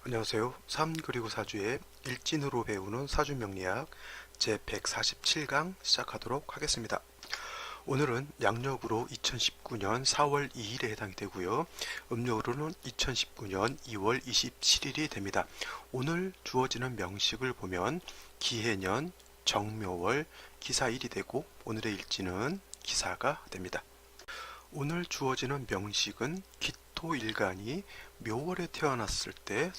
안녕하세요. 3 그리고 4주의 일진으로 배우는 사주명리학 제147강 시작하도록 하겠습니다. 오늘은 양력으로 2019년 4월 2일에 해당이 되고요. 음력으로는 2019년 2월 27일이 됩니다. 오늘 주어지는 명식을 보면 기해년, 정묘월, 기사일이 되고 오늘의 일지는 기사가 됩니다. 오늘 주어지는 명식은 기토일간이 묘월에 태어났을 때의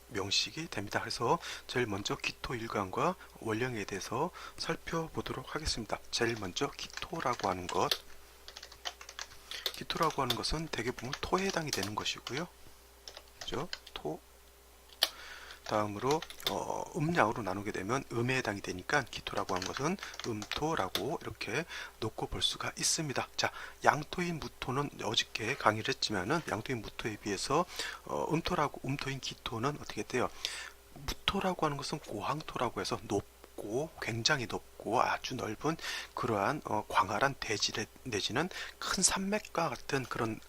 명식이 됩니다. 그래서 제일 먼저 기토일간과 원령에 대해서 살펴보도록 하겠습니다. 제일 먼저 기토라고 하는 것은 대개 보면 토에 해당이 되는 것이고요. 그죠? 토. 다음으로 음양으로 나누게 되면 음에 해당이 되니까 기토라고 하는 것은 음토라고 이렇게 놓고 볼 수가 있습니다. 자, 양토인 무토는 어저께 강의를 했지만은 양토인 무토에 비해서 음토인 기토는 어떻게 돼요? 무토라고 하는 것은 고항토라고 해서 높고 굉장히 높고 아주 넓은 그러한 광활한 대지 내지는 큰 산맥과 같은 그런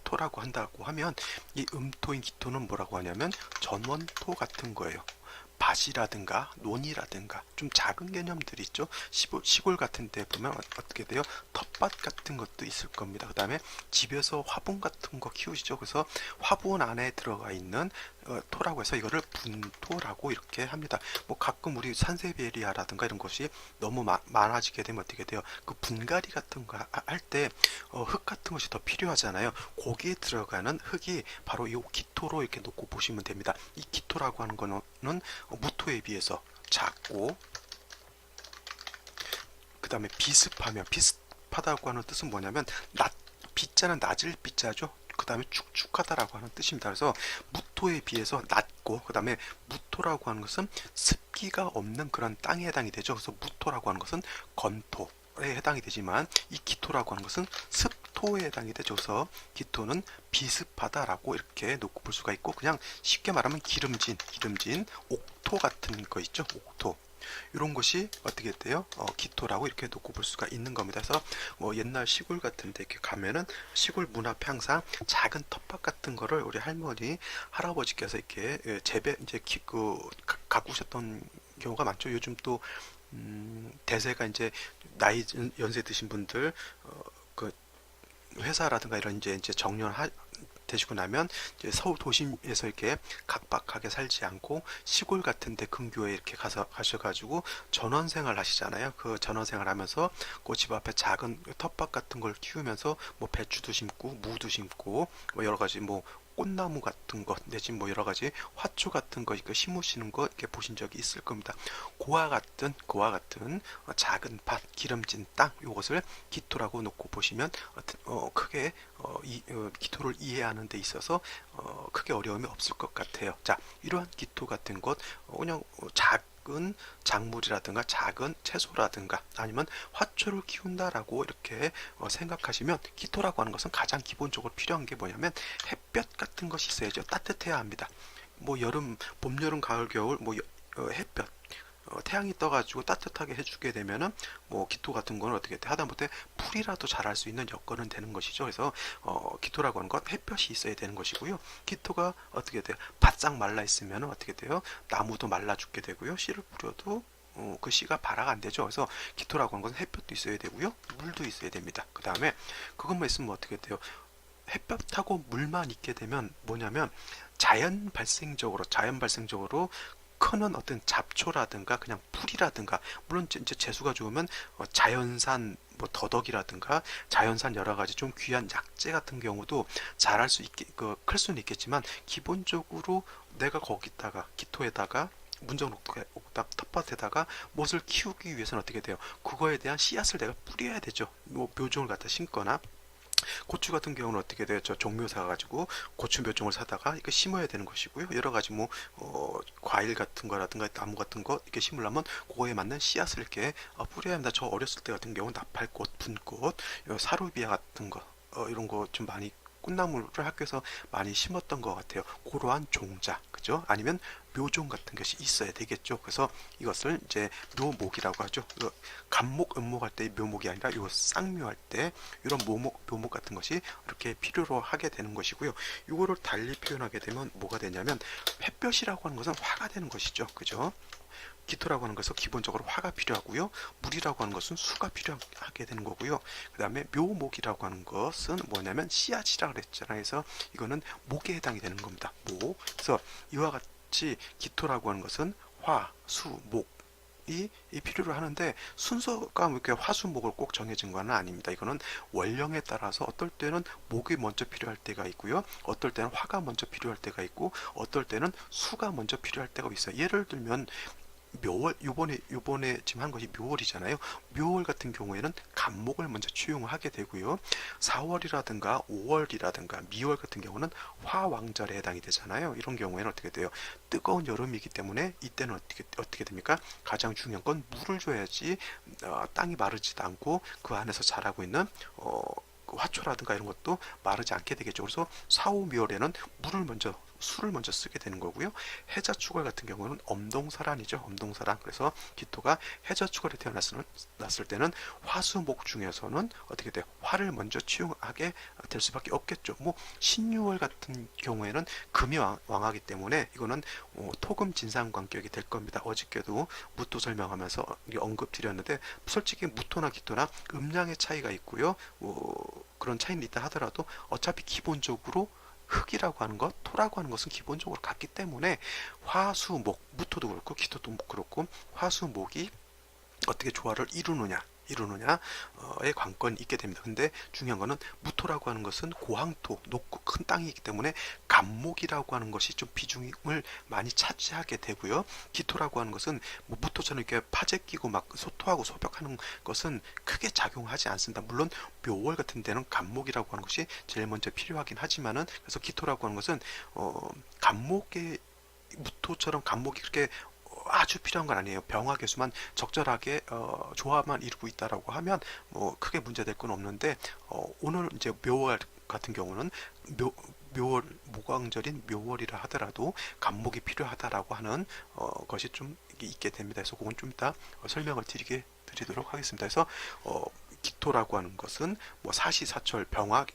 토라고 한다고 하면 이 음토인 기토는 뭐라고 하냐면 전원토 같은 거예요. 밭이라든가 논이라든가 좀 작은 개념들이 있죠. 시골 같은 데 보면 어떻게 돼요? 텃밭 같은 것도 있을 겁니다. 그 다음에 집에서 화분 같은 거 키우시죠. 그래서 화분 안에 들어가 있는 토라고 해서 이거를 분토라고 이렇게 합니다. 뭐 가끔 우리 산세베리아라든가 이런 것이 너무 많아지게 되면 어떻게 돼요? 그 분갈이 같은 거 할 때 흙 같은 것이 더 필요하잖아요. 거기에 들어가는 흙이 바로 이 기토로 이렇게 놓고 보시면 됩니다. 이 기토라고 하는 거는 무토에 비해서 작고 그 다음에 비습하다고 하는 뜻은 뭐냐면 비자는 낮을 비자죠. 그 다음에 축축하다라고 하는 뜻입니다. 그래서 무토에 비해서 낮고 그 다음에 무토라고 하는 것은 습기가 없는 그런 땅에 해당이 되죠. 그래서 무토라고 하는 것은 건토에 해당이 되지만 이 기토라고 하는 것은 습토에 해당이 되죠. 그래서 기토는 비습하다라고 이렇게 놓고 볼 수가 있고 그냥 쉽게 말하면 기름진 옥토 같은 거 있죠. 옥토. 이런 것이 어떻게 돼요? 기토라고 이렇게 놓고 볼 수가 있는 겁니다. 그래서 뭐 옛날 시골 같은 데 이렇게 가면은 시골 문 앞에 항상 작은 텃밭 같은 거를 우리 할머니, 할아버지께서 이렇게 이제 가꾸셨던 경우가 많죠. 요즘 또 대세가 이제 연세 드신 분들 그 회사라든가 이런 이제 정년 되시고 나면 이제 서울 도심에서 이렇게 각박하게 살지 않고 시골 같은데 근교에 이렇게 가셔가지고 전원생활 하시잖아요. 그 전원생활 하면서 그 집 앞에 작은 텃밭 같은 걸 키우면서 뭐 배추도 심고 무도 심고 뭐 여러 가지 뭐 꽃나무 같은 것 내지 뭐 여러 가지 화초 같은 거 이렇게 심으시는 거 이렇게 보신 적이 있을 겁니다. 그와 같은 작은 밭, 기름진 땅 이것을 기토라고 놓고 보시면 크게 기토를 이해하는 데 있어서 크게 어려움이 없을 것 같아요. 자, 이러한 기토 같은 것 그냥 작은 작물이라든가 작은 채소라든가 아니면 화초를 키운다라고 이렇게 생각하시면 기토라고 하는 것은 가장 기본적으로 필요한 게 뭐냐면 햇볕 같은 것이 있어야죠. 따뜻해야 합니다. 뭐 봄, 여름, 가을, 겨울 뭐 햇볕 태양이 떠가지고 따뜻하게 해주게 되면은 뭐 기토 같은 거는 어떻게 돼 하다못해 풀이라도 자랄 수 있는 여건은 되는 것이죠. 그래서 기토라고 하는 건 햇볕이 있어야 되는 것이고요. 기토가 어떻게 돼요? 바싹 말라 있으면 어떻게 돼요? 나무도 말라 죽게 되고요. 씨를 뿌려도 그 씨가 발화가 안 되죠. 그래서 기토라고 하는 것은 햇볕도 있어야 되고요. 물도 있어야 됩니다. 그 다음에 그것만 있으면 어떻게 돼요? 햇볕하고 물만 있게 되면 뭐냐면 자연 발생적으로 크는 어떤 잡초라든가 그냥 풀이라든가 물론 이제 재수가 좋으면 자연산 뭐 더덕이라든가 자연산 여러 가지 좀 귀한 약재 같은 경우도 자랄 수 있게 클 수는 있겠지만 기본적으로 내가 거기다가 기토에다가 문정옥답 텃밭에다가 무엇을 키우기 위해서는 어떻게 돼요? 그거에 대한 씨앗을 내가 뿌려야 되죠. 뭐 묘종을 갖다 심거나 고추 같은 경우는 어떻게 돼요? 저 종묘 사가지고 고추 몇 종을 사다가 이거 심어야 되는 것이고요. 여러 가지 뭐 과일 같은 거라든가 나무 같은 거 이렇게 심으려면 그거에 맞는 씨앗을 이렇게 뿌려야 합니다. 저 어렸을 때 같은 경우 나팔꽃, 분꽃, 사루비아 같은 거 이런 거 좀 많이 꽃나무를 학교에서 많이 심었던 것 같아요. 그러한 종자, 그죠? 그죠? 아니면 묘종 같은 것이 있어야 되겠죠. 그래서 이것을 이제 묘목이라고 하죠. 간목, 음목 할 때 묘목이 아니라 요 쌍묘할 때 이런 묘목 같은 것이 이렇게 필요로 하게 되는 것이고요. 이거를 달리 표현하게 되면 뭐가 되냐면 햇볕이라고 하는 것은 화가 되는 것이죠. 그죠? 기토라고 하는 것은 기본적으로 화가 필요하고요. 물이라고 하는 것은 수가 필요하게 되는 거고요. 그 다음에 묘목이라고 하는 것은 뭐냐면 씨앗이라고 그랬잖아요. 그래서 이거는 목에 해당이 되는 겁니다. 목. 그래서 이와 같이 기토라고 하는 것은 화, 수, 목 이 필요로 하는데 순서가 이렇게 화수목을 꼭 정해진 건 아닙니다. 이거는 원령에 따라서 어떨 때는 목이 먼저 필요할 때가 있고요. 어떨 때는 화가 먼저 필요할 때가 있고 어떨 때는 수가 먼저 필요할 때가 있어요. 예를 들면 묘월 요번에 지금 한 것이 묘월이잖아요. 묘월 같은 경우에는 간목을 먼저 취용을 하게 되고요. 4월이라든가 5월이라든가 미월 같은 경우는 화왕절에 해당이 되잖아요. 이런 경우에는 어떻게 돼요? 뜨거운 여름이기 때문에 이때는 어떻게 됩니까? 가장 중요한 건 물을 줘야지 땅이 마르지도 않고 그 안에서 자라고 있는 화초라든가 이런 것도 마르지 않게 되겠죠. 그래서 4, 5, 미월에는 수를 먼저 쓰게 되는 거고요. 해자축월 같은 경우는 엄동설환이죠. 엄동설환. 그래서 기토가 해자축월에 태어났을 때는 화수목 중에서는 어떻게 돼요? 화를 먼저 취용하게 될 수밖에 없겠죠. 뭐 신유월 같은 경우에는 금이 왕하기 때문에 이거는 토금 진상관격이 될 겁니다. 어저께도 무토 설명하면서 언급드렸는데 솔직히 무토나 기토나 음량의 차이가 있고요. 그런 차이는 있다 하더라도 어차피 기본적으로 흙이라고 하는 것, 토라고 하는 것은 기본적으로 같기 때문에 화수목, 무토도 그렇고 기토도 그렇고 화수목이 어떻게 조화를 이루느냐의 관건이 있게 됩니다. 근데 중요한 거는 무토라고 하는 것은 고항토, 높고 큰 땅이기 때문에 간목이라고 하는 것이 좀 비중을 많이 차지하게 되고요. 기토라고 하는 것은 뭐 무토처럼 이렇게 파재 끼고 막 소토하고 소벽하는 것은 크게 작용하지 않습니다. 물론 묘월 같은 데는 간목이라고 하는 것이 제일 먼저 필요하긴 하지만은 그래서 기토라고 하는 것은 간목의 무토처럼 간목이 그렇게 아주 필요한 건 아니에요. 병화 개수만 적절하게 조화만 이루고 있다라고 하면 뭐 크게 문제될 건 없는데 오늘 이제 묘월 같은 경우는 묘월 모광절인 묘월이라 하더라도 간목이 필요하다라고 하는 것이 좀 있게 됩니다. 그래서 그건 좀 이따 설명을 드리도록 하겠습니다. 그래서 기토라고 하는 것은 뭐 사시사철 병화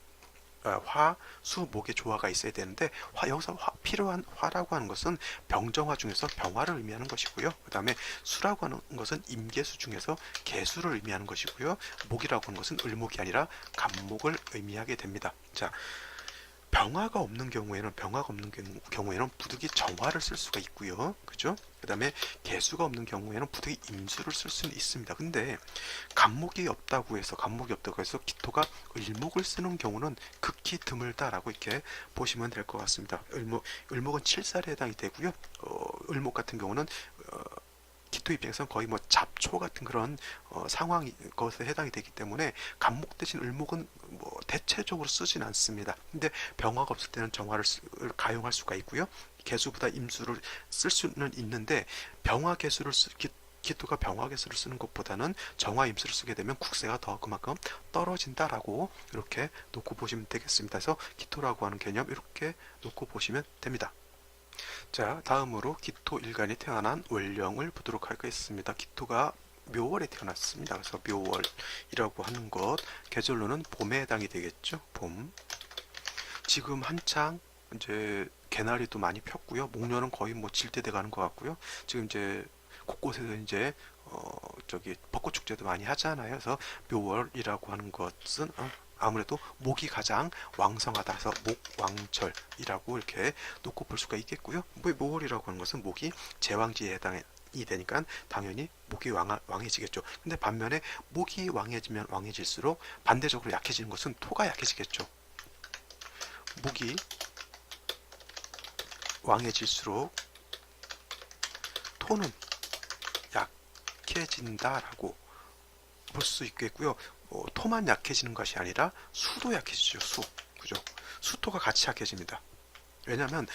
화, 수, 목의 조화가 있어야 되는데 여기서 필요한 화라고 하는 것은 병정화 중에서 병화를 의미하는 것이고요. 그 다음에 수라고 하는 것은 임계수 중에서 계수를 의미하는 것이고요. 목이라고 하는 것은 을목이 아니라 간목을 의미하게 됩니다. 자, 병화가 없는 경우에는 부득이 정화를 쓸 수가 있고요. 그죠? 그 다음에 개수가 없는 경우에는 부득이 임수를 쓸 수는 있습니다. 근데 간목이 없다고 해서 기토가 을목을 쓰는 경우는 극히 드물다라고 이렇게 보시면 될 것 같습니다. 을목은 7살에 해당이 되고요. 을목 같은 경우는 기토 입장에서는 거의 뭐 잡초 같은 그런 상황이 것에 해당이 되기 때문에 간목 대신 을목은 뭐 대체적으로 쓰진 않습니다. 근데 병화가 없을 때는 정화를 가용할 수가 있고요. 개수보다 임수를 쓸 수는 있는데 기토가 병화 개수를 쓰는 것보다는 정화 임수를 쓰게 되면 국세가 더 그만큼 떨어진다라고 이렇게 놓고 보시면 되겠습니다. 그래서 기토라고 하는 개념 이렇게 놓고 보시면 됩니다. 자, 다음으로 기토 일간이 태어난 월령을 보도록 하겠습니다. 기토가 묘월에 태어났습니다. 그래서 묘월이라고 하는 것 계절로는 봄에 해당이 되겠죠. 봄. 지금 한창 이제 개나리도 많이 폈고요. 목련은 거의 뭐 질 때 돼가는 것 같고요. 지금 이제 곳곳에서 이제 벚꽃 축제도 많이 하잖아요. 그래서 묘월이라고 하는 것은 아무래도 목이 가장 왕성하다 해서 목왕절이라고 이렇게 놓고 볼 수가 있겠고요. 묘월이라고 하는 것은 목이 제왕지에 해당이 되니까 당연히 목이 왕해지겠죠. 근데 반면에 목이 왕해지면 왕해질수록 반대적으로 약해지는 것은 토가 약해지겠죠. 목이 왕해질수록 토는 약해진다라고 볼 수 있겠고요. 토만 약해지는 것이 아니라 수도 약해지죠. 그죠? 수토가 같이 약해집니다. 왜냐하면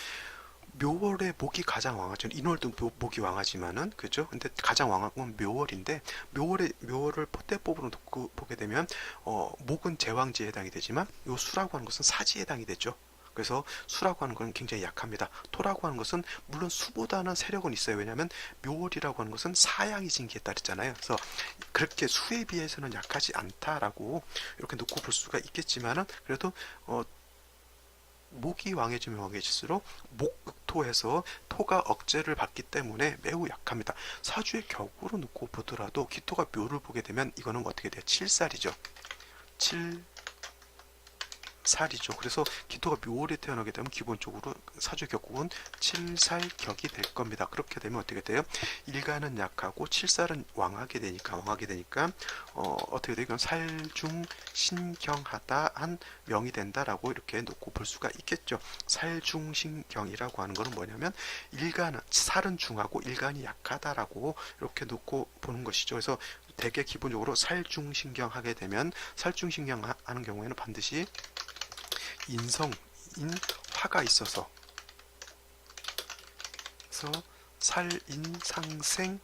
묘월에 목이 가장 왕하죠. 인월도 목이 왕하지만은 그죠? 근데 가장 왕한 건 묘월인데 묘월을 포대법으로 놓고 보게 되면 목은 제왕지에 해당이 되지만 요 수라고 하는 것은 사지에 해당이 되죠. 그래서 수라고 하는 건 굉장히 약합니다. 토라고 하는 것은 물론 수보다는 세력은 있어요. 왜냐하면 묘월이라고 하는 것은 사양이 진기에 따르잖아요. 그래서 그렇게 수에 비해서는 약하지 않다라고 이렇게 놓고 볼 수가 있겠지만은 그래도 목이 왕해지면 왕해질수록 목토해서 토가 억제를 받기 때문에 매우 약합니다. 사주의 격으로 놓고 보더라도 기토가 묘를 보게 되면 이거는 어떻게 돼요? 7살이죠. 7살이죠. 그래서 기토가 묘월에 태어나게 되면 기본적으로 사주 격국은 7살 격이 될 겁니다. 그렇게 되면 어떻게 돼요? 일간은 약하고 7살은 왕하게 되니까 어떻게 되면 살중신경하다 한 명이 된다라고 이렇게 놓고 볼 수가 있겠죠. 살중신경이라고 하는 것은 뭐냐면 일간은 살은 중하고 일간이 약하다라고 이렇게 놓고 보는 것이죠. 그래서 대개 기본적으로 살중신경하게 되면 살중신경 하는 경우에는 반드시 인성인 화가 있어서 그래서 살인상생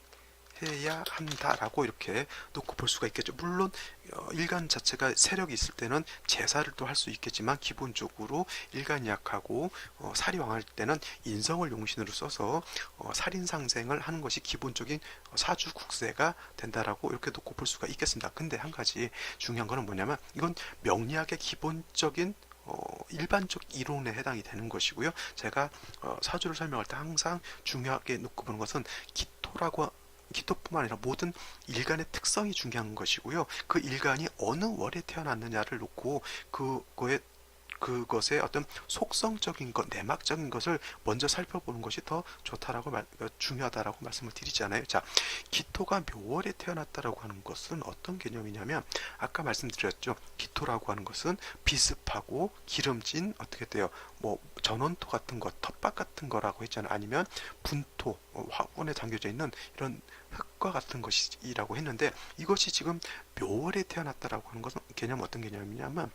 해야 한다라고 이렇게 놓고 볼 수가 있겠죠. 물론 일간 자체가 세력이 있을 때는 제사를 또 할 수 있겠지만 기본적으로 일간이 약하고 살이 왕할 때는 인성을 용신으로 써서 살인상생을 하는 것이 기본적인 사주 국세가 된다라고 이렇게 놓고 볼 수가 있겠습니다. 근데 한 가지 중요한 거는 뭐냐면 이건 명리학의 기본적인 일반적 이론에 해당이 되는 것이고요. 제가 사주를 설명할 때 항상 중요하게 놓고 보는 것은 기토뿐만 아니라 모든 일간의 특성이 중요한 것이고요. 그 일간이 어느 월에 태어났느냐를 놓고 그것의 어떤 속성적인 것, 내막적인 것을 먼저 살펴보는 것이 더 중요하다라고 말씀을 드리잖아요. 자, 기토가 묘월에 태어났다라고 하는 것은 어떤 개념이냐면 아까 말씀드렸죠. 기토라고 하는 것은 비습하고 기름진 어떻게 돼요? 뭐 전원토 같은 것, 텃밭 같은 거라고 했잖아요. 아니면 분토, 화분에 담겨져 있는 이런 흙과 같은 것이라고 했는데 이것이 지금 묘월에 태어났다라고 하는 것은 어떤 개념이냐면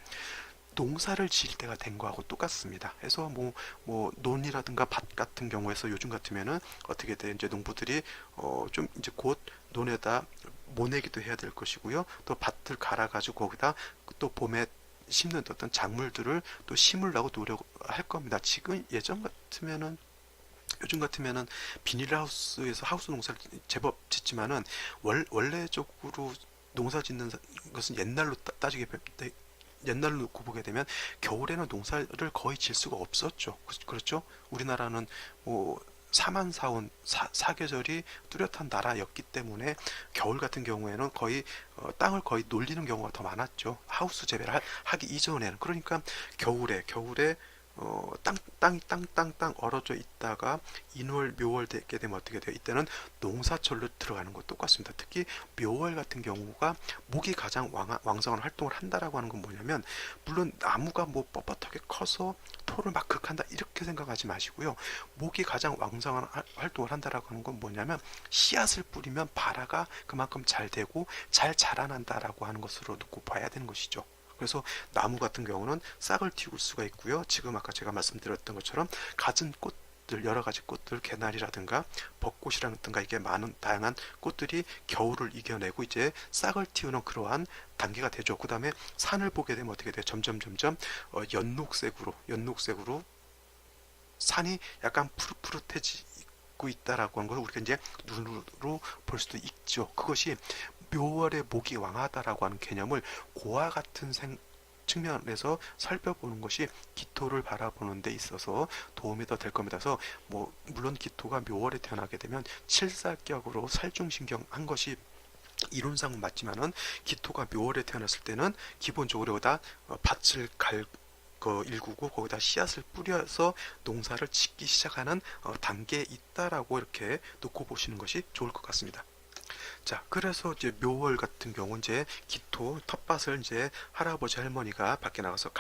농사를 지을 때가 된 거하고 똑같습니다. 해서 뭐 논이라든가 밭 같은 경우에서 요즘 같으면은 어떻게 돼 이제 농부들이 좀 이제 곧 논에다 모내기도 해야 될 것이고요. 또 밭을 갈아가지고 거기다 또 봄에 심는 어떤 작물들을 또 심으려고 노력할 겁니다. 지금 요즘 같으면은 비닐하우스에서 하우스 농사를 제법 짓지만은 원래적으로 농사 짓는 것은 옛날로 놓고 보게 되면 겨울에는 농사를 거의 질 수가 없었죠. 그렇죠? 우리나라는 뭐 사만사온 사계절이 뚜렷한 나라였기 때문에 겨울 같은 경우에는 거의 땅을 거의 놀리는 경우가 더 많았죠. 하우스 재배를 하기 이전에는. 그러니까 겨울에 땅 얼어져 있다가 인월 묘월 되게 되면 어떻게 돼요? 이때는 농사철로 들어가는 것 똑같습니다. 특히 묘월 같은 경우가 목이 가장 왕성한 활동을 한다라고 하는 건 뭐냐면 물론 나무가 뭐 뻣뻣하게 커서 토를 막 극한다 이렇게 생각하지 마시고요. 목이 가장 왕성한 활동을 한다라고 하는 건 뭐냐면 씨앗을 뿌리면 발화가 그만큼 잘 되고 잘 자라난다라고 하는 것으로 놓고 봐야 되는 것이죠. 그래서 나무 같은 경우는 싹을 틔울 수가 있고요. 지금 아까 제가 말씀드렸던 것처럼 갖은 꽃들, 여러 가지 꽃들, 개나리라든가 벚꽃이라든가 이게 많은 다양한 꽃들이 겨울을 이겨내고 이제 싹을 틔우는 그러한 단계가 되죠. 그 다음에 산을 보게 되면 어떻게 돼요? 점점 연녹색으로 산이 약간 푸릇푸릇해지고 있다라고 하는 것을 우리가 이제 눈으로 볼 수도 있죠. 그것이 묘월의 목이 왕하다라고 하는 개념을 고와 같은 측면에서 살펴보는 것이 기토를 바라보는 데 있어서 도움이 더 될 겁니다. 그래서 뭐 물론 기토가 묘월에 태어나게 되면 칠살격으로 살중신경 한 것이 이론상 맞지만은 기토가 묘월에 태어났을 때는 기본적으로 여기다 밭을 일구고 거기다 씨앗을 뿌려서 농사를 짓기 시작하는 단계에 있다라고 이렇게 놓고 보시는 것이 좋을 것 같습니다. 자, 그래서 이제 묘월 같은 경우 이제 기토 텃밭을 이제 할아버지 할머니가 밖에 나가서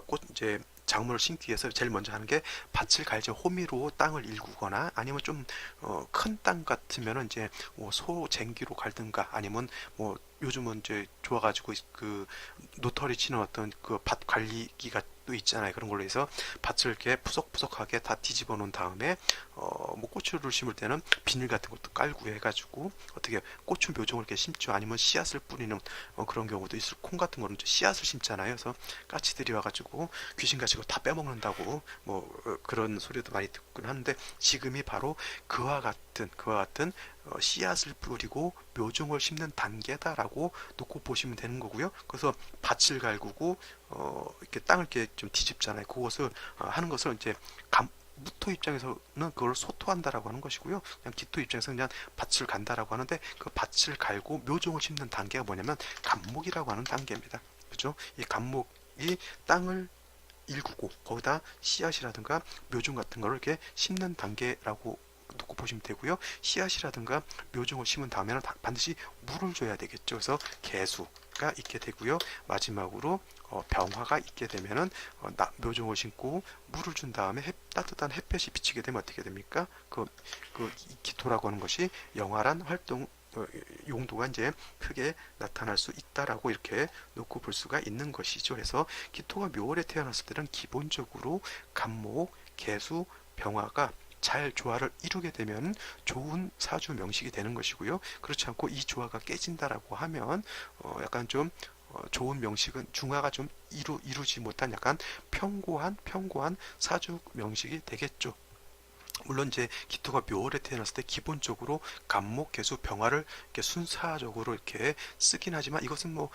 꽃 이제 작물을 심기 위해서 제일 먼저 하는 게 밭을 갈죠. 호미로 땅을 일구거나 아니면 좀 큰 땅 같으면은 이제 뭐 소쟁기로 갈든가 아니면 뭐 요즘은 이제 좋아가지고 그 노털이 치는 어떤 그 밭 관리기가 있잖아요. 그런 걸로 해서 밭을 이렇게 푸석푸석하게 다 뒤집어 놓은 다음에 뭐 고추를 심을 때는 비닐 같은 것도 깔고 해가지고 어떻게 고추 묘종을 이렇게 심죠. 아니면 씨앗을 뿌리는 그런 경우도 있을. 콩 같은 거는 씨앗을 심잖아요. 그래서 까치들이 와가지고 귀신같이 다 빼먹는다고 뭐 그런 소리도 많이 듣곤 하는데, 지금이 바로 그와 같은 씨앗을 뿌리고 묘종을 심는 단계다라고 놓고 보시면 되는 거고요. 그래서 밭을 갈구고 이렇게 땅을 이렇게 좀 뒤집잖아요. 그것을 하는 것을 이제 무토 입장에서는 그걸 소토한다라고 하는 것이고요. 그냥 기토 입장에서는 그냥 밭을 간다라고 하는데, 그 밭을 갈고 묘종을 심는 단계가 뭐냐면 간목이라고 하는 단계입니다. 그죠? 이 간목이 땅을 일구고 거기다 씨앗이라든가 묘종 같은 거를 이렇게 심는 단계라고 놓고 보시면 되고요. 씨앗이라든가 묘종을 심은 다음에는 반드시 물을 줘야 되겠죠. 그래서 개수가 있게 되고요. 마지막으로 병화가 있게 되면은 묘종을 심고 물을 준 다음에 따뜻한 햇볕이 비치게 되면 어떻게 됩니까? 그 기토라고 하는 것이 영활한 활동 용도가 이제 크게 나타날 수 있다라고 이렇게 놓고 볼 수가 있는 것이죠. 그래서 기토가 묘월에 태어났을 때는 기본적으로 간목, 개수, 병화가 잘 조화를 이루게 되면 좋은 사주 명식이 되는 것이고요. 그렇지 않고 이 조화가 깨진다라고 하면 약간 좀 좋은 명식은 중화가 좀 이루지 못한 약간 평고한 사주 명식이 되겠죠. 물론 이제 기토가 묘월에 태어났을 때 기본적으로 간목, 개수, 병화를 이렇게 순차적으로 이렇게 쓰긴 하지만, 이것은 뭐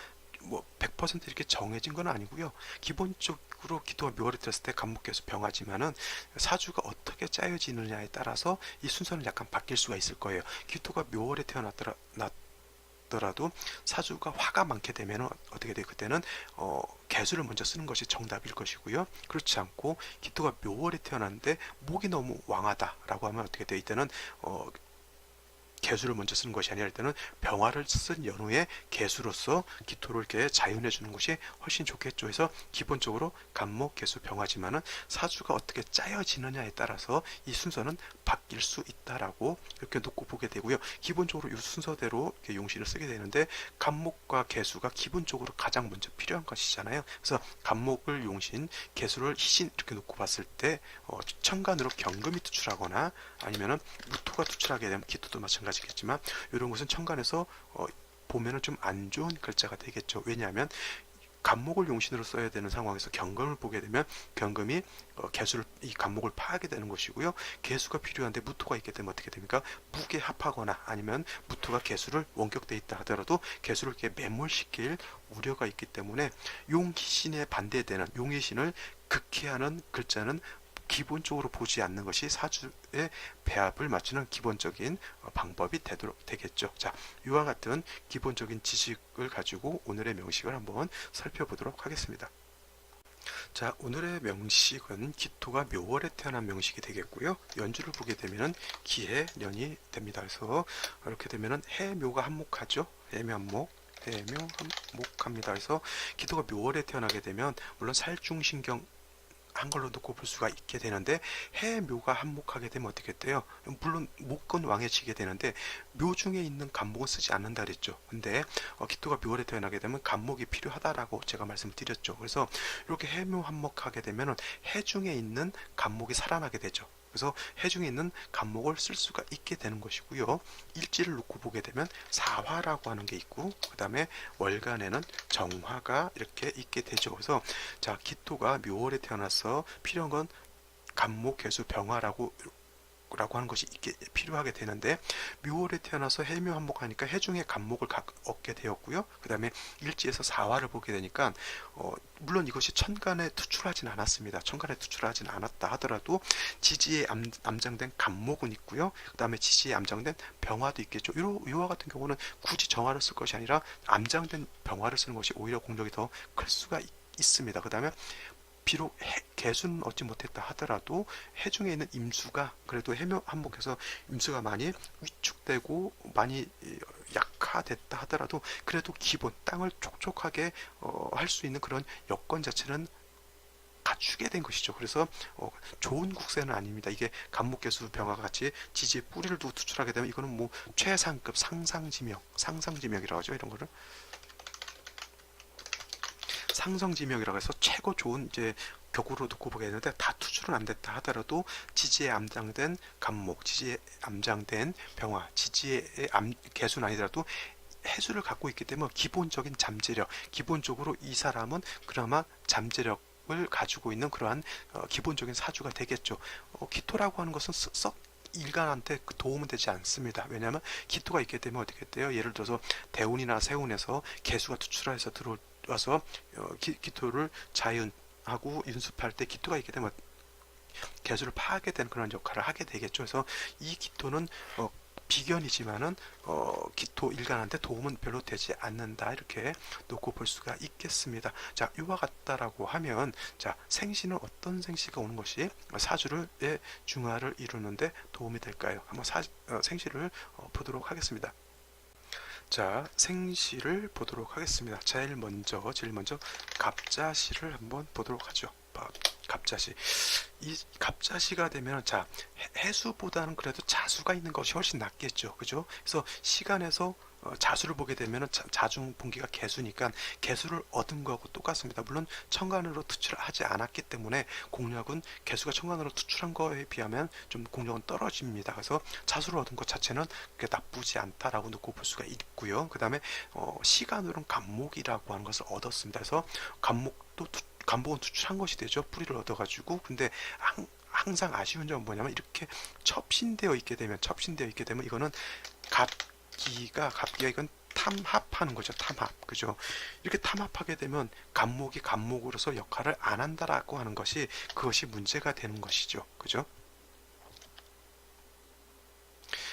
100% 이렇게 정해진 건 아니고요. 기본적으로 기토가 묘월에 태어났을 때 간목, 개수, 병화지만은 사주가 어떻게 짜여지느냐에 따라서 이 순서는 약간 바뀔 수가 있을 거예요. 기토가 묘월에 태어났더라도 사주가 화가 많게 되면 어떻게 돼요? 그때는 개수를 먼저 쓰는 것이 정답일 것이고요. 그렇지 않고 기토가 묘월에 태어났는데 목이 너무 왕하다라고 하면 어떻게 돼요? 이때는 개수를 먼저 쓰는 것이 아니라 일단은 병화를 쓴 연후에 개수로서 기토를 이렇게 자연해 주는 것이 훨씬 좋겠죠. 해서 기본적으로 간목, 개수, 병화지만은 사주가 어떻게 짜여지느냐에 따라서 이 순서는 바뀔 수 있다라고 이렇게 놓고 보게 되고요. 기본적으로 이 순서대로 이렇게 용신을 쓰게 되는데, 간목과 개수가 기본적으로 가장 먼저 필요한 것이잖아요. 그래서 간목을 용신, 개수를 희신 이렇게 놓고 봤을 때 천간으로 경금이 투출하거나 아니면은 무토가 투출하게 되면 기토도 마찬가지겠지만, 이런 것은 천간에서 보면은 좀 안 좋은 글자가 되겠죠. 왜냐하면 간목을 용신으로 써야 되는 상황에서 경금을 보게 되면 경금이 이 간목을 파하게 되는 것이고요. 개수가 필요한데 무토가 있게 되면 어떻게 됩니까? 무게 합하거나 아니면 무토가 개수를 원격돼 있다 하더라도 개수를 이렇게 매몰시킬 우려가 있기 때문에 용희신에 반대되는 용희신을 극해하는 글자는 기본적으로 보지 않는 것이 사주의 배합을 맞추는 기본적인 방법이 되겠죠. 자, 이와 같은 기본적인 지식을 가지고 오늘의 명식을 한번 살펴보도록 하겠습니다. 자, 오늘의 명식은 기토가 묘월에 태어난 명식이 되겠고요. 연주를 보게 되면 기해, 년이 됩니다. 그래서 이렇게 되면 해묘가 한목하죠. 해묘한목. 합니다. 그래서 기토가 묘월에 태어나게 되면 물론 살중신경 한 걸로 놓고 볼 수가 있게 되는데, 해묘가 한목하게 되면 어떻게 돼요? 물론 목은 왕해지게 되는데 묘 중에 있는 간목은 쓰지 않는다 그랬죠. 근데 기토가 묘월에 태어나게 되면 간목이 필요하다라고 제가 말씀을 드렸죠. 그래서 이렇게 해묘 한목하게 되면 해 중에 있는 간목이 살아나게 되죠. 그래서 해 중에 있는 간목을 쓸 수가 있게 되는 것이고요. 일지를 놓고 보게 되면 사화라고 하는 게 있고, 그 다음에 월간에는 정화가 이렇게 있게 되죠. 그래서 자, 기토가 묘월에 태어나서 필요한 건 간목, 개수, 병화라고 하는 것이 필요하게 되는데, 묘월에 태어나서 해묘 한목하니까 해중에 간목을 얻게 되었고요. 그 다음에 일지에서 사화를 보게 되니까 물론 이것이 천간에 투출하진 않았습니다. 천간에 투출하진 않았다 하더라도 지지에 암장된 간목은 있고요. 그 다음에 지지에 암장된 병화도 있겠죠. 이와 같은 경우는 굳이 정화를 쓸 것이 아니라 암장된 병화를 쓰는 것이 오히려 공력이 더 클 수가 있습니다. 그 다음에 비록 개수는 얻지 못했다 하더라도 해 중에 있는 임수가 그래도 해묘 한목해서 임수가 많이 위축되고 많이 약화됐다 하더라도 그래도 기본 땅을 촉촉하게 할 수 있는 그런 여건 자체는 갖추게 된 것이죠. 그래서 좋은 국세는 아닙니다. 이게 간목개수 병화가 같이 지지의 뿌리를 두고 투출하게 되면 이거는 뭐 최상급 상상지명이라고 하죠. 이런 거를 상성지명이라고 해서 최고 좋은 이제 격으로 놓고 보겠는데 다 투출은 안 됐다 하더라도 지지에 암장된 간목, 지지에 암장된 병화, 지지의 개수는 아니더라도 해수를 갖고 있기 때문에 기본적인 잠재력, 기본적으로 이 사람은 그나마 잠재력을 가지고 있는 그러한 기본적인 사주가 되겠죠. 기토라고 하는 것은 썩 일간한테 도움은 되지 않습니다. 왜냐하면 기토가 있게 되면 어떻게 돼요? 예를 들어서 대운이나 세운에서 개수가 투출해서 들어와서 기토를 자연하고 인수할 때 기토가 있게 되면 개수를 파하게 되는 그런 역할을 하게 되겠죠. 그래서 이 기토는 비견이지만은 기토 일간한테 도움은 별로 되지 않는다 이렇게 놓고 볼 수가 있겠습니다. 자, 이와 같다라고 하면 자, 생시는 어떤 생시가 오는 것이 사주의 중화를 이루는데 도움이 될까요? 한번 생시를 보도록 하겠습니다. 자, 생시를 보도록 하겠습니다. 제일 먼저 갑자시를 한번 보도록 하죠. 갑자시. 이 갑자시가 되면 자, 해수보다는 그래도 자수가 있는 것이 훨씬 낫겠죠. 그죠? 그래서 시간에서 자수를 보게 되면 자중 분기가 개수니까 개수를 얻은 거하고 똑같습니다. 물론 천간으로 투출하지 않았기 때문에 공략은 개수가 천간으로 투출한 거에 비하면 좀 공략은 떨어집니다. 그래서 자수를 얻은 것 자체는 그게 나쁘지 않다라고 놓고 볼 수가 있고요. 그 다음에 시간으로는 간목이라고 하는 것을 얻었습니다. 그래서 간목은 투출한 것이 되죠. 뿌리를 얻어가지고. 근데 항상 아쉬운 점은 뭐냐면 이렇게 첩신되어 있게 되면 이거는 갑기가 이건 탐합하는 거죠. 탐합. 그죠? 이렇게 탐합하게 되면 간목이 간목으로서 역할을 안 한다라고 하는 것이 그것이 문제가 되는 것이죠. 그죠?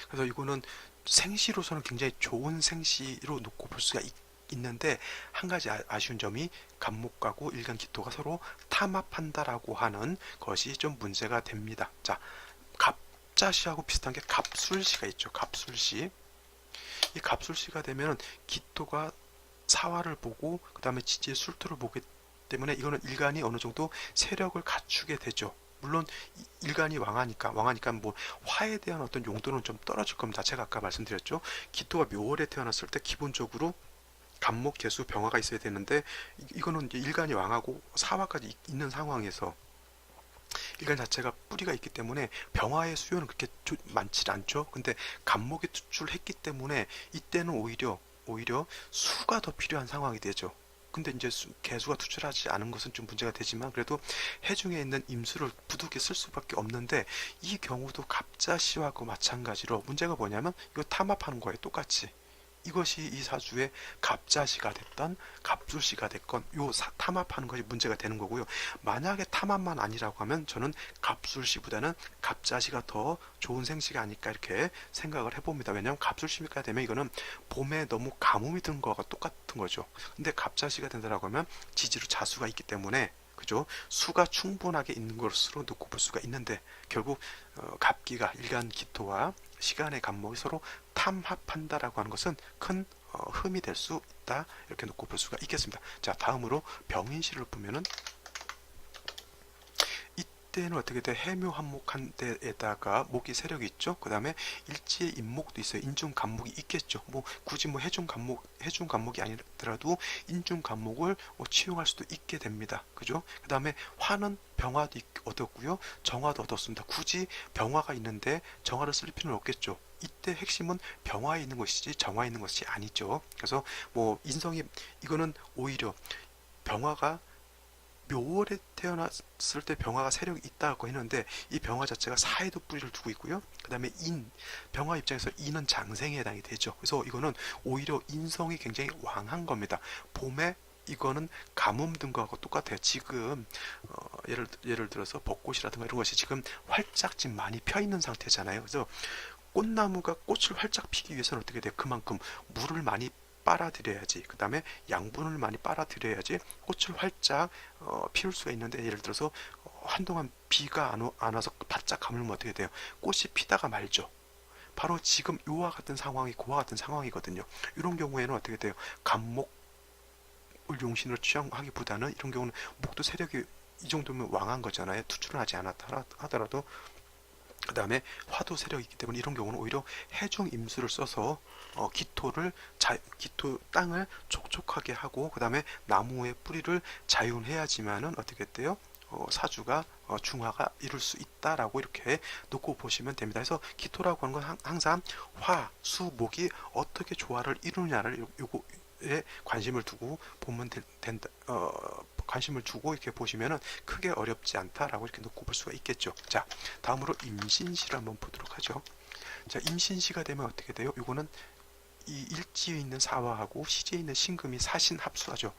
그래서 이거는 생시로서는 굉장히 좋은 생시로 놓고 볼 수가 있는데 한 가지 아쉬운 점이 간목하고 일간 기토가 서로 탐합한다라고 하는 것이 좀 문제가 됩니다. 자, 갑자시하고 비슷한 게 갑술시가 있죠. 갑술시. 이 갑술시가 되면 기토가 사화를 보고 그 다음에 지지의 술토를 보기 때문에 이거는 일간이 어느 정도 세력을 갖추게 되죠. 물론 일간이 왕하니까 뭐 화에 대한 어떤 용도는 좀 떨어질 겁니다. 제가 아까 말씀드렸죠. 기토가 묘월에 태어났을 때 기본적으로 간목, 개수, 병화가 있어야 되는데 이거는 이제 일간이 왕하고 사화까지 있는 상황에서 일간 자체가 뿌리가 있기 때문에 병화의 수요는 그렇게 많지 않죠. 근데 간목이 투출했기 때문에 이때는 오히려 수가 더 필요한 상황이 되죠. 근데 이제 개수가 투출하지 않은 것은 좀 문제가 되지만 그래도 해중에 있는 임수를 부득이 쓸 수밖에 없는데 이 경우도 갑자시하고 마찬가지로 문제가 뭐냐면 이거 탐합하는 거예요. 똑같이. 이것이 이 사주의 갑자시가 됐던 갑술시가 됐건 요 탐합하는 것이 문제가 되는 거고요. 만약에 탐합만 아니라고 하면 저는 갑술시보다는 갑자시가 더 좋은 생시가 아닐까 이렇게 생각을 해봅니다. 왜냐하면 갑술시가 되면 이거는 봄에 너무 가뭄이 든 거가 똑같은 거죠. 근데 갑자시가 된다라고 하면 지지로 자수가 있기 때문에 그죠? 수가 충분하게 있는 것으로 놓고 볼 수가 있는데 결국 갑기가 일간 기토와 시간의 간목이 서로 탐합한다라고 하는 것은 큰 흠이 될 수 있다 이렇게 놓고 볼 수가 있겠습니다. 자, 다음으로 병인시를 보면은 이때는 어떻게 돼? 해묘한목한 데에다가 목이 세력이 있죠. 그 다음에 일지의 인목도 있어요. 인중간목이 있겠죠. 뭐 굳이 뭐 해중간목이 아니더라도 인중간목을 치용할 수도 있게 됩니다. 그죠? 그 다음에 화는 병화도 얻었고요. 정화도 얻었습니다. 굳이 병화가 있는데 정화를 쓸 필요는 없겠죠. 이때 핵심은 병화에 있는 것이지 정화에 있는 것이 아니죠. 그래서 뭐 이거는 오히려 병화가 묘월에 태어났을 때 병화가 세력이 있다고 했는데 이 병화 자체가 사에도 뿌리를 두고 있고요. 그 다음에 병화 입장에서 인은 장생에 해당이 되죠. 그래서 이거는 오히려 인성이 굉장히 왕한 겁니다. 봄에 이거는 가뭄 든 거하고 똑같아요. 지금 예를 들어서 벚꽃이라든가 이런 것이 지금 활짝 지금 많이 펴 있는 상태잖아요. 그래서 꽃나무가 꽃을 활짝 피기 위해서는 어떻게 돼요? 그만큼 물을 많이 빨아들여야지. 그 다음에 양분을 많이 빨아들여야지 꽃을 활짝 피울 수가 있는데 예를 들어서 한동안 비가 안 와서 바짝 가물면 어떻게 돼요? 꽃이 피다가 말죠. 바로 지금 요와 같은 상황이 그와 같은 상황이거든요. 이런 경우에는 어떻게 돼요? 간목을 용신으로 취향하기보다는 이런 경우는 목도 세력이 이 정도면 왕한 거잖아요. 투출을 하지 않았다 하더라도 그 다음에 화도 세력이 있기 때문에 이런 경우는 오히려 해중 임수를 써서 기토 땅을 촉촉하게 하고 그 다음에 나무의 뿌리를 자윤해야지만은 어떻게 돼요? 사주가 중화가 이룰 수 있다라고 이렇게 놓고 보시면 됩니다. 그래서 기토라고 하는 건 항상 화, 수, 목이 어떻게 조화를 이루느냐를 요거에 관심을 두고 보면 된다. 관심을 두고 이렇게 보시면은 크게 어렵지 않다라고 이렇게 놓고 볼 수가 있겠죠. 자, 다음으로 임신시를 한번 보도록 하죠. 자, 임신시가 되면 어떻게 돼요? 요거는 이 일지에 있는 사화하고 시지에 있는 신금이 사신합수하죠.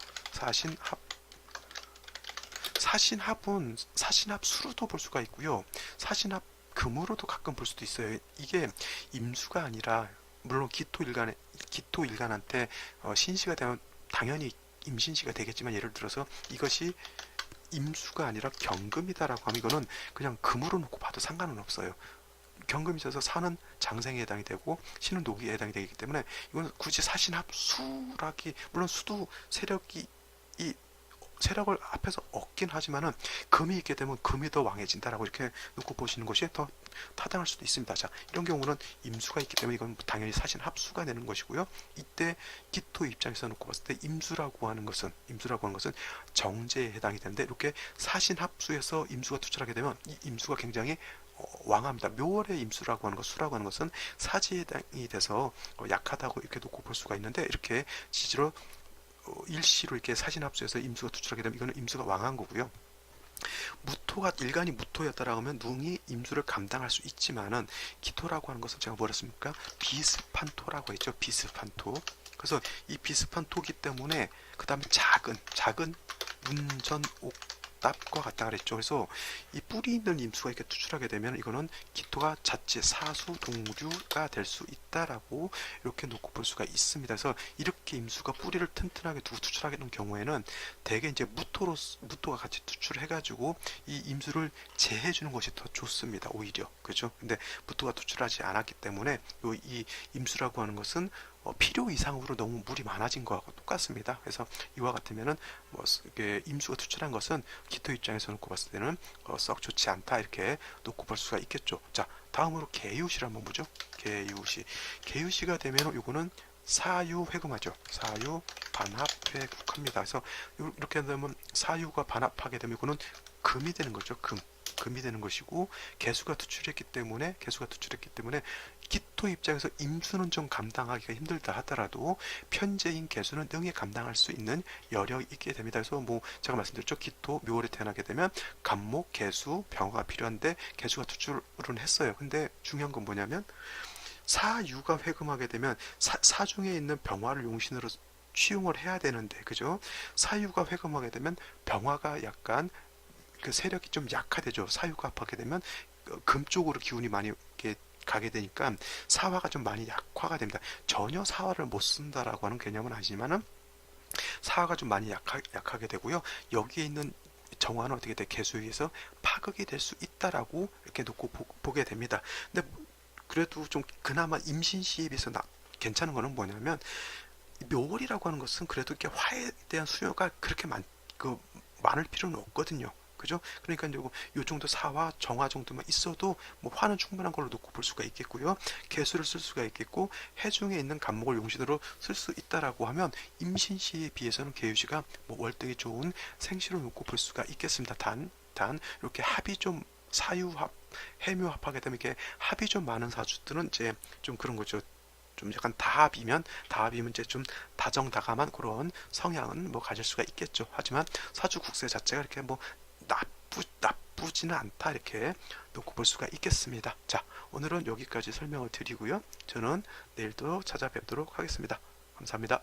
사신합은 사신합수로도 볼 수가 있고요. 사신합금으로도 가끔 볼 수도 있어요. 이게 임수가 아니라 물론 기토일간한테 신시가 되면 당연히 임신시가 되겠지만 예를 들어서 이것이 임수가 아니라 경금이다라고 하면 이거는 그냥 금으로 놓고 봐도 상관은 없어요. 경금이 있어서 사는 장생에 해당이 되고 신은 노기에 해당이 되기 때문에 이건 굳이 사신합수라기 물론 수도 세력이 이 세력을 앞에서 얻긴 하지만은 금이 있게 되면 금이 더 왕해진다라고 이렇게 놓고 보시는 것이 더 타당할 수도 있습니다. 자, 이런 경우는 임수가 있기 때문에 이건 당연히 사신 합수가 되는 것이고요. 이때 기토 입장에서 놓고 봤을 때 임수라고 하는 것은 정제에 해당이 되는데 이렇게 사신 합수에서 임수가 투철하게 되면 이 임수가 굉장히 왕합니다. 묘월의 임수라고 하는 것, 수라고 하는 것은 사지에 해당이 돼서 약하다고 이렇게 놓고 볼 수가 있는데 이렇게 지지로 일시로 이렇게 사신합수해서 임수가 투출하게 되면 이거는 임수가 왕한 거고요. 무토가 일간이 무토였다라고 하면 능이 임수를 감당할 수 있지만은 기토라고 하는 것은 제가 뭐랬습니까? 비습한 토라고 했죠. 비습한 토. 그래서 이 비습한 토기 때문에 그 다음에 작은 문전 옥답과 같다 그랬죠. 그래서 이 뿌리 있는 임수가 이렇게 투출하게 되면 이거는 기토가 자칫 사수 동류가 될 수 있다라고 이렇게 놓고 볼 수가 있습니다. 그래서 이렇게 임수가 뿌리를 튼튼하게 두고 투출하게 되는 경우에는 대개 이제 무토가 같이 투출해가지고 이 임수를 제해 주는 것이 더 좋습니다. 오히려 그죠? 근데 무토가 투출하지 않았기 때문에 이 임수라고 하는 것은 필요 이상으로 너무 물이 많아진 거하고 똑같습니다. 그래서 이와 같으면은 뭐 이게 임수가 투출한 것은 기토 입장에서 놓고 봤을 때는 썩 좋지 않다 이렇게 놓고 볼 수가 있겠죠. 자, 다음으로 계유시를 한번 보죠. 계유시가 되면 요거는 사유 회금하죠. 사유 반합회국합니다. 그래서 이렇게 되면 사유가 반합하게 되면 이거는 금이 되는 거죠. 금이 되는 것이고 개수가 투출했기 때문에 기토 입장에서 임수는 좀 감당하기가 힘들다 하더라도 편재인 개수는 능히 감당할 수 있는 여력이 있게 됩니다. 그래서 뭐 제가 말씀드렸죠. 기토 묘월에 태어나게 되면 간목, 개수, 병화가 필요한데 개수가 투출은 했어요. 근데 중요한 건 뭐냐면 사유가 회금하게 되면 사중에 있는 병화를 용신으로 취용을 해야 되는데 그죠? 사유가 회금하게 되면 병화가 약간 그 세력이 좀 약화되죠. 사유가 합하게 되면 금 쪽으로 기운이 많이 이렇게 가게 되니까 사화가 좀 많이 약화가 됩니다. 전혀 사화를 못 쓴다라고 하는 개념은 아니지만은 사화가 좀 많이 약하게 되고요. 여기에 있는 정화는 어떻게 돼? 개수에 의해서 파극이 될 수 있다라고 이렇게 놓고 보게 됩니다. 근데 그래도 좀 그나마 임신시에 비해서 괜찮은 거는 뭐냐면 묘월이라고 하는 것은 그래도 이렇게 화에 대한 수요가 그렇게 많을 필요는 없거든요. 그죠? 그러니까 요 정도 사화, 정화 정도만 있어도 뭐 화는 충분한 걸로 놓고 볼 수가 있겠고요. 개수를 쓸 수가 있겠고 해중에 있는 간목을 용신으로 쓸 수 있다라고 하면 임신시에 비해서는 계유시가 뭐 월등히 좋은 생시로 놓고 볼 수가 있겠습니다. 단 이렇게 합이 좀 사유합, 해묘합하게 되면 이렇게 합이 좀 많은 사주들은 이제 좀 그런 거죠. 좀 약간 다합이면 이제 좀 다정다감한 그런 성향은 뭐 가질 수가 있겠죠. 하지만 사주 국세 자체가 이렇게 뭐 나쁘지는 않다 이렇게 놓고 볼 수가 있겠습니다. 자, 오늘은 여기까지 설명을 드리고요. 저는 내일도 찾아뵙도록 하겠습니다. 감사합니다.